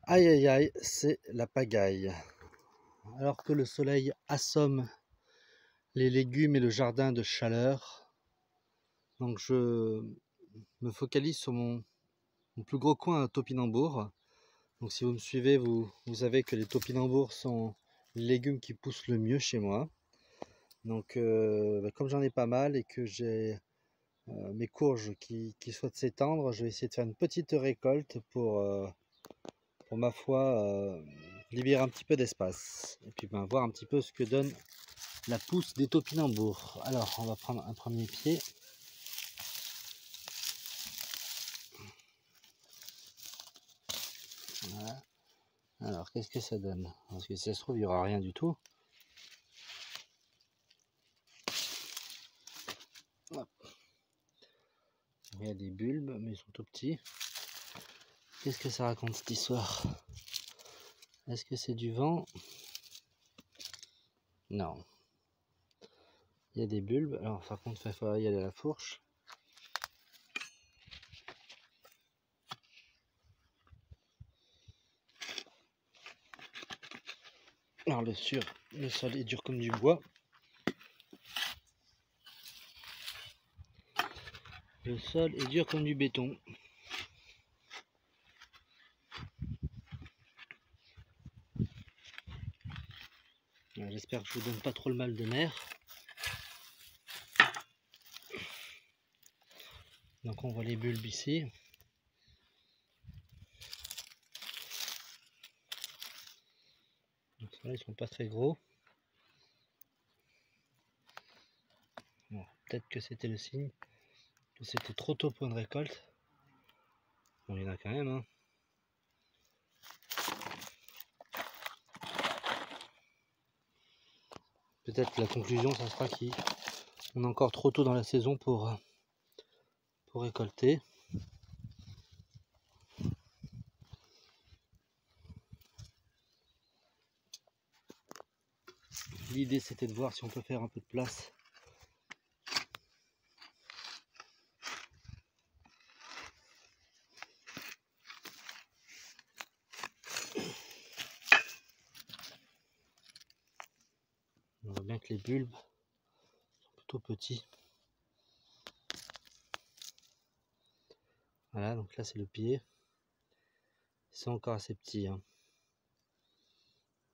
Aïe aïe aïe, c'est la pagaille. Alors que le soleil assomme les légumes et le jardin de chaleur, donc je me focalise sur mon plus gros coin à topinambour. Donc si vous me suivez, vous savez que les topinambours sont les légumes qui poussent le mieux chez moi. Donc comme j'en ai pas mal et que j'ai mes courges qui souhaitent s'étendre, je vais essayer de faire une petite récolte pour ma foi libérer un petit peu d'espace. Et puis voir un petit peu ce que donne la pousse des topinambours. Alors on va prendre un premier pied. Voilà. Alors qu'est-ce que ça donne? Parce que si ça se trouve il n'y aura rien du tout. Hop. Il y a des bulbes mais ils sont tout petits. Qu'est-ce que ça raconte cette histoire? Est-ce que c'est du vent? Non. Il y a des bulbes. Alors par contre il faut y aller à la fourche. Alors le sol est dur comme du bois. Le sol est dur comme du béton. J'espère que je vous donne pas trop le mal de mer. Donc on voit les bulbes ici. Donc là, ils sont pas très gros. Bon, peut-être que c'était le signe que c'était trop tôt pour une récolte. Bon, il y en a quand même, hein. Peut-être la conclusion, ça sera qu'on est encore trop tôt dans la saison pour récolter. L'idée c'était de voir si on peut faire un peu de place. On voit bien que les bulbes sont plutôt petits. Voilà, donc là c'est le pied. Ils sont encore assez petits, hein.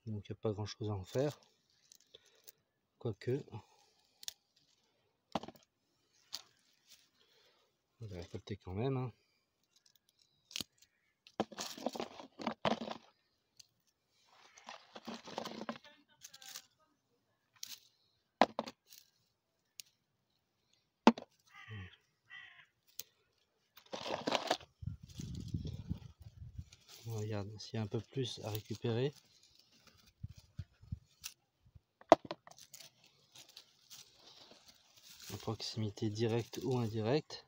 Donc il n'y a pas grand chose à en faire. Quoique, on va récolter quand même, hein. On regarde s'il y a un peu plus à récupérer. À proximité directe ou indirecte,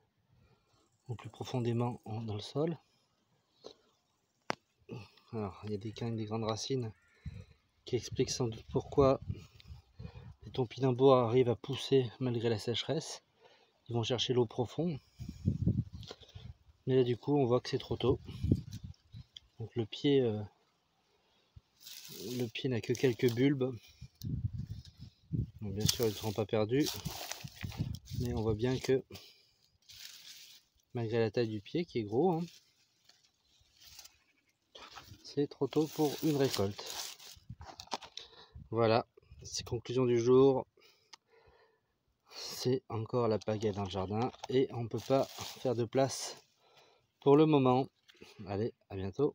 ou plus profondément dans le sol. Alors il y a quand même des grandes racines qui expliquent sans doute pourquoi les topinambours arrivent à pousser malgré la sécheresse. Ils vont chercher l'eau profonde. Mais là du coup on voit que c'est trop tôt. Donc le pied n'a que quelques bulbes. Donc, bien sûr ils ne seront pas perdus. Mais on voit bien que malgré la taille du pied qui est gros, hein, c'est trop tôt pour une récolte. Voilà, c'est conclusion du jour. C'est encore la pagaille dans le jardin et on ne peut pas faire de place pour le moment. Allez, à bientôt.